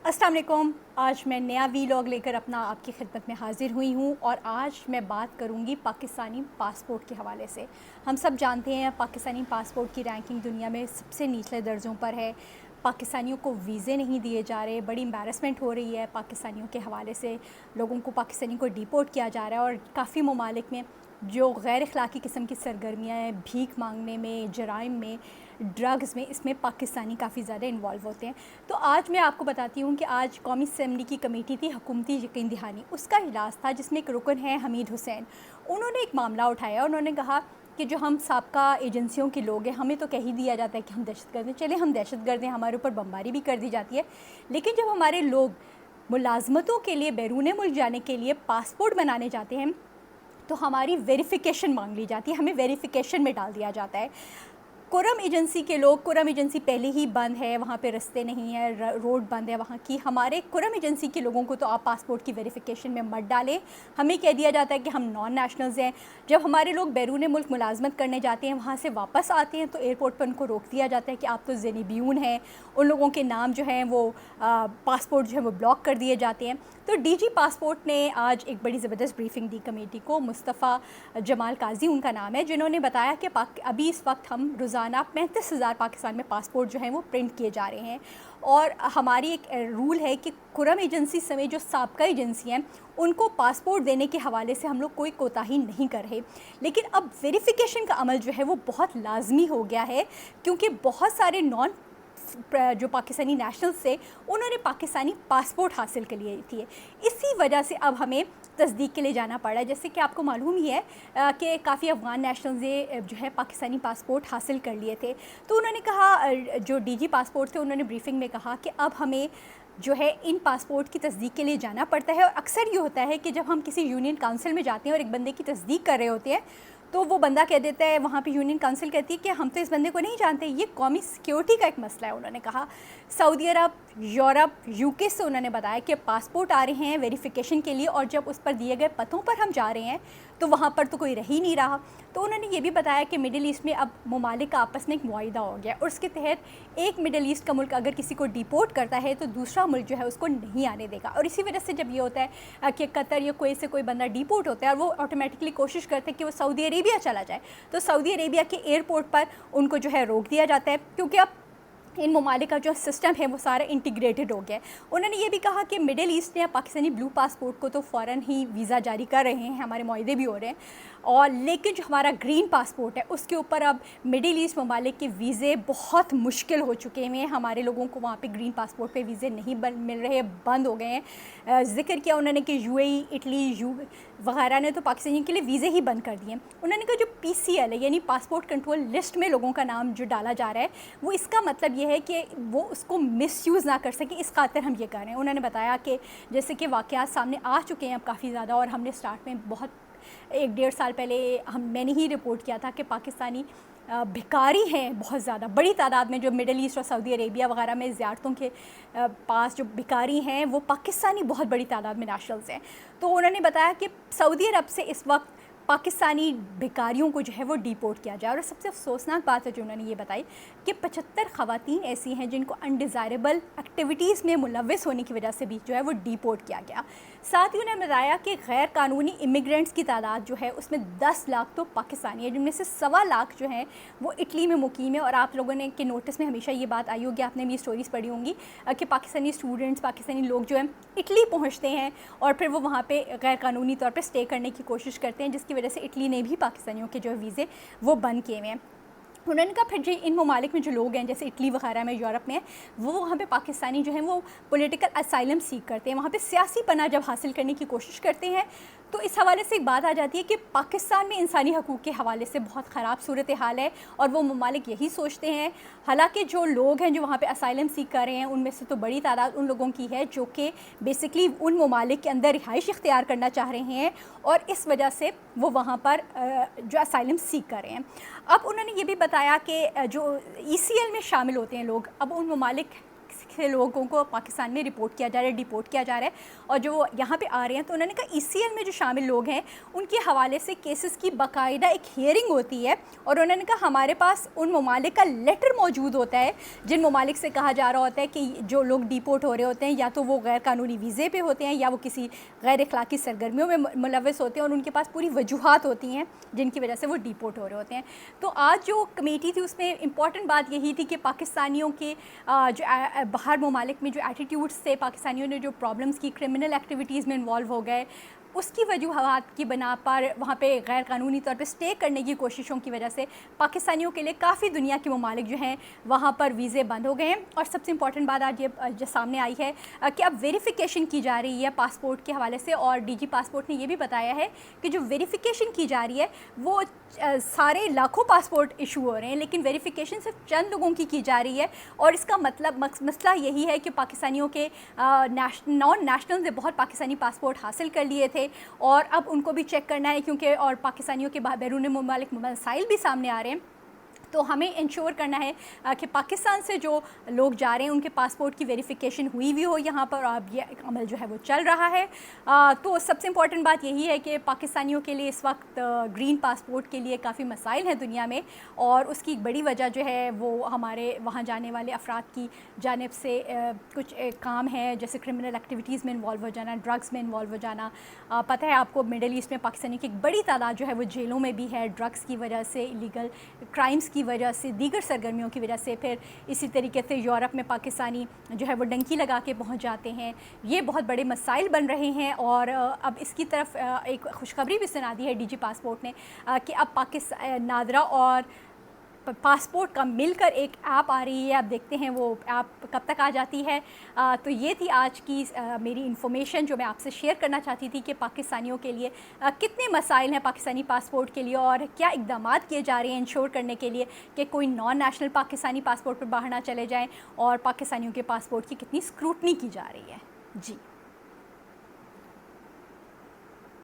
अस्सलाम वालेकुम। आज मैं नया वीलॉग लेकर अपना आपकी खिदमत में हाज़िर हुई हूँ और आज मैं बात करूँगी पाकिस्तानी पासपोर्ट के हवाले से। हम सब जानते हैं पाकिस्तानी पासपोर्ट की रैंकिंग दुनिया में सबसे निचले दर्जों पर है। पाकिस्तानियों को वीज़े नहीं दिए जा रहे, बड़ी एम्बैरसमेंट हो रही है पाकिस्तानियों के हवाले से। लोगों को पाकिस्तानी को डिपोर्ट किया जा रहा है और काफ़ी ममालिक में जो गैर अखलाकी किस्म की सरगर्मियाँ हैं, भीख मांगने में, जराइम में, ड्रग्स में, इसमें पाकिस्तानी काफ़ी ज़्यादा इन्वॉल्व होते हैं। तो आज मैं आपको बताती हूँ कि आज कौमी असम्बली की कमेटी थी हुकूमती यकीन दहानी, उसका इजलास था जिसमें एक रुकन है हमीद हुसैन। उन्होंने एक मामला उठाया, उन्होंने कहा कि जो हम साबका एजेंसियों के लोग हैं, हमें तो कह ही दिया जाता है कि हम दहशतगर्द हैं। चले हम दहशतगर्द हैं, हमारे ऊपर बमबारी भी कर दी जाती है, लेकिन जब हमारे लोग मुलाजमतों के लिए बैरून मुल्क जाने के लिए पासपोर्ट बनाने जाते हैं तो हमारी वेरिफिकेशन मांग ली जाती है, हमें वेरिफिकेशन में डाल दिया जाता है। कुरम एजेंसी के लोग, कुरम एजेंसी पहले ही बंद है, वहाँ पे रास्ते नहीं है, रोड बंद है वहाँ की। हमारे कुरम एजेंसी के लोगों को तो आप पासपोर्ट की वेरिफिकेशन में मत डालें, हमें कह दिया जाता है कि हम नॉन नेशनल्स हैं। जब हमारे लोग बैरून मुल्क मुलाजमत करने जाते हैं, वहाँ से वापस आते हैं तो एयरपोर्ट पर उनको रोक दिया जाता है कि आप तो ज़ेनिबियून हैं। उन लोगों के नाम जो हैं वो पासपोर्ट जो है वो ब्लॉक कर दिए जाते हैं। तो डीजी पासपोर्ट ने आज एक बड़ी ज़बरदस्त ब्रीफिंग दी कमेटी को। मुस्तफ़ा जमाल काजी उनका नाम है, जिन्होंने बताया कि अभी इस वक्त हम रोज़ाना 35,000 पाकिस्तान में पासपोर्ट जो हैं वो प्रिंट किए जा रहे हैं और हमारी एक रूल है कि कुरम एजेंसी समेत जो साबका एजेंसी हैं उनको पासपोर्ट देने के हवाले से हम लोग कोई कोताही नहीं कर रहे। लेकिन अब वेरिफिकेशन का अमल जो है वो बहुत लाजमी हो गया है, क्योंकि बहुत सारे नॉन जो पाकिस्तानी नेशनल्स थे उन्होंने पाकिस्तानी पासपोर्ट हासिल कर लिए थे। इसी वजह से अब हमें तस्दीक के लिए जाना पड़ा है। जैसे कि आपको मालूम ही है कि काफ़ी अफ़गान नेशनल्स ने जो है पाकिस्तानी पासपोर्ट हासिल कर लिए थे। तो उन्होंने कहा, जो डीजी पासपोर्ट थे, उन्होंने ब्रीफिंग में कहा कि अब हमें जो है इन पासपोर्ट की तस्दीक के लिए जाना पड़ता है। और अक्सर ये होता है कि जब हम किसी यूनियन काउंसिल में जाते हैं और एक बंदे की तस्दीक कर रहे होते हैं तो वो बंदा कह देता है, वहाँ पे यूनियन काउंसिल कहती है कि हम तो इस बंदे को नहीं जानते, ये कौमी सिक्योरिटी का एक मसला है। उन्होंने कहा सऊदी अरब, यूरोप, यूके से उन्होंने बताया कि पासपोर्ट आ रहे हैं वेरिफिकेशन के लिए और जब उस पर दिए गए पतों पर हम जा रहे हैं तो वहाँ पर तो कोई रह ही नहीं रहा। तो उन्होंने ये भी बताया कि मिडिल ईस्ट में अब ममालिक का आपस में एक मुआहिदा हो गया और उसके तहत एक मिडिल ईस्ट का मुल्क अगर किसी को डिपोर्ट करता है तो दूसरा मुल्क जो है उसको नहीं आने देगा। और इसी वजह से जब ये होता है कि कतर या कोई से कोई बंदा डिपोर्ट होता है और वो ऑटोमेटिकली कोशिश करते हैं कि वो सऊदी अरेबिया चला जाए, तो सऊदी अरेबिया के एयरपोर्ट पर उनको जो है रोक दिया जाता है, क्योंकि अब इन ममालिक का जो सिस्टम है वो सारा इंटीग्रेटेड हो गया है। उन्होंने ये भी कहा कि मिडिल ईस्ट ने पाकिस्तानी ब्लू पासपोर्ट को तो फ़ौरन ही वीज़ा जारी कर रहे हैं, हमारे मुआहदे भी हो रहे हैं, और लेकिन जो हमारा ग्रीन पासपोर्ट है उसके ऊपर अब मिडिल ईस्ट ममालिक के वीज़े बहुत मुश्किल हो चुके हैं। हमारे लोगों को वहाँ पे ग्रीन पासपोर्ट पे वीज़े नहीं मिल रहे, बंद हो गए हैं। ज़िक्र किया उन्होंने कि यूएई, इटली वगैरह ने तो पाकिस्तानियों के लिए वीज़े ही बंद कर दिए हैं। उन्होंने कहा जो पीसीएल है यानी पासपोर्ट कंट्रोल लिस्ट में लोगों का नाम जो डाला जा रहा है वो इसका मतलब ये है कि वो उसको मिसयूज़ ना कर सके, इस खातिर हम ये कर रहे हैं। उन्होंने बताया कि जैसे कि वाक़यात सामने आ चुके हैं अब काफ़ी ज़्यादा, और हमने स्टार्ट में बहुत 1-1.5 साल पहले मैंने ही रिपोर्ट किया था कि पाकिस्तानी भिखारी हैं बहुत ज़्यादा बड़ी तादाद में, जो मिडिल ईस्ट और सऊदी अरेबिया वगैरह में ज़ियारतों के पास जो भिखारी हैं वो पाकिस्तानी बहुत बड़ी तादाद में नेशनल्स हैं। तो उन्होंने बताया कि सऊदी अरब से इस वक्त पाकिस्तानी भिखारियों को जो है वो डिपोर्ट किया जाए। और सबसे अफसोसनाक बात है जो उन्होंने ये बताई कि 75 ख़वातीन ऐसी हैं जिनको अनडिज़ायरेबल एक्टिविटीज़ में मुलव्वस होने की वजह से भी जो है वो डिपोर्ट किया गया। साथ ही उन्होंने बताया कि गैर कानूनी इमिग्रेंट्स की तादाद जो है उसमें 10 लाख तो पाकिस्तानी है, जिनमें से 1.25 लाख जो हैं वो इटली में मुकीम है। और आप लोगों ने के नोटिस में हमेशा ये बात आई होगी, आपने भी स्टोरीज़ पढ़ी होंगी कि पाकिस्तानी स्टूडेंट्स, पाकिस्तानी लोग जो हैं इटली पहुँचते हैं और फिर वो वहाँ पर गैर कानूनी तौर पर स्टे करने की कोशिश करते हैं, जिसकी वजह से इटली ने भी पाकिस्तानियों के जो वीज़े वो बंद किए हुए हैं। उन्होंने कहा फिर जो इन ममालिक में जो लोग हैं जैसे इटली वगैरह में, यूरोप में, वो वहाँ पे पाकिस्तानी जो हैं वो पॉलिटिकल असाइलम सीख करते हैं, वहाँ पे सियासी पनाह जब हासिल करने की कोशिश करते हैं। तो इस हवाले से एक बात आ जाती है कि पाकिस्तान में इंसानी हकूक़ के हवाले से बहुत ख़राब सूरत हाल है और वो ममालिक यही सोचते हैं। हालांकि जो लोग हैं जो वहाँ पे असाइलम सीख कर रहे हैं उनमें से तो बड़ी तादाद उन लोगों की है जो कि बेसिकली उन ममालिक के अंदर रिहाइश इख्तियार करना चाह रहे हैं और इस वजह से वो वहाँ पर जो असाइलम सीख कर रहे हैं। अब उन्होंने ये भी बताया कि जो ECL में शामिल होते हैं लोग, अब उन ममालिक से लोगों को पाकिस्तान में रिपोर्ट किया जा रहा है, डिपोर्ट किया जा रहा है, और जो यहाँ पे आ रहे हैं तो उन्होंने कहा ECL में जो शामिल लोग हैं उनके हवाले से केसेस की बाकायदा एक हियरिंग होती है, और उन्होंने कहा हमारे पास उन ममालिक का लेटर मौजूद होता है जिन ममालिक से कहा जा रहा होता है कि जो लोग डिपोर्ट हो रहे होते हैं या तो वो गैर कानूनी वीज़े पे होते हैं या वो किसी गैर अखलाकी सरगर्मियों में मुलव्वस होते हैं, और उनके पास पूरी वजूहात होती हैं जिनकी वजह से वो डिपोर्ट हो रहे होते हैं। तो आज जो कमेटी थी उसमें इम्पॉर्टेंट बात यही थी कि पाकिस्तानियों के जो बाहर ममालिक में जो एटीट्यूड्स थे, पाकिस्तानियों ने जो प्रॉब्लम्स की, क्रिमिनल एक्टिविटीज़ में इन्वॉल्व हो गए, उसकी वजूहात की बना पर वहाँ पे गैर कानूनी तौर पे स्टे करने की कोशिशों की वजह से पाकिस्तानियों के लिए काफ़ी दुनिया के ममालिक जो हैं वहाँ पर वीज़े बंद हो गए हैं। और सबसे इम्पॉर्टेंट बात आज ये जो सामने आई है कि अब वेरिफ़िकेशन की जा रही है पासपोर्ट के हवाले से, और DG पासपोर्ट ने ये भी बताया है कि जो वेरिफ़िकेशन की जा रही है वो सारे लाखों पासपोर्ट इशू हो रहे हैं, लेकिन वेरिफ़िकेशन सिर्फ चंद लोगों की जा रही है। और इसका मतलब मसला यही है कि पाकिस्तानियों के नॉन नेशनल ने बहुत पाकिस्तानी पासपोर्ट हासिल कर लिए थे और अब उनको भी चेक करना है, क्योंकि और पाकिस्तानियों के बैरून मुमालिक मसाइल भी सामने आ रहे हैं। तो हमें इंश्योर करना है कि पाकिस्तान से जो लोग जा रहे हैं उनके पासपोर्ट की वेरिफ़िकेशन हुई भी हो यहाँ पर, अब ये अमल जो है वो चल रहा है। तो सबसे इम्पॉर्टेंट बात यही है कि पाकिस्तानियों के लिए इस वक्त ग्रीन पासपोर्ट के लिए काफ़ी मसाइल हैं दुनिया में, और उसकी एक बड़ी वजह जो है वो हमारे वहाँ जाने वाले अफराद की जानिब से कुछ काम है, जैसे क्रिमिनल एक्टिविटीज़ में इन्वॉल्व हो जाना, ड्रग्स में इन्वॉल्व हो जाना। पता है आपको मिडल ईस्ट में पाकिस्तानी की एक बड़ी तादाद जो है वो जेलों में भी है, ड्रग्स की वजह से, इलीगल क्राइम्स की वजह से, दीगर सरगर्मियों की वजह से। फिर इसी तरीके से यूरोप में पाकिस्तानी जो है वो डंकी लगा के पहुंच जाते हैं। ये बहुत बड़े मसाइल बन रहे हैं, और अब इसकी तरफ एक खुशखबरी भी सुना दी है DG पासपोर्ट ने कि अब पाकिस्तान नादरा और पासपोर्ट का मिलकर एक ऐप आ रही है। आप देखते हैं वो ऐप कब तक आ जाती है। तो ये थी आज की मेरी इन्फॉर्मेशन जो मैं आपसे शेयर करना चाहती थी कि पाकिस्तानियों के लिए कितने मसाइल हैं पाकिस्तानी पासपोर्ट के लिए, और क्या इक़दाम किए जा रहे हैं इंश्योर करने के लिए कि कोई नॉन नेशनल पाकिस्तानी पासपोर्ट पर बाहर ना चले जाएँ, और पाकिस्तानियों के पासपोर्ट की कितनी स्क्रूटनी की जा रही है। जी।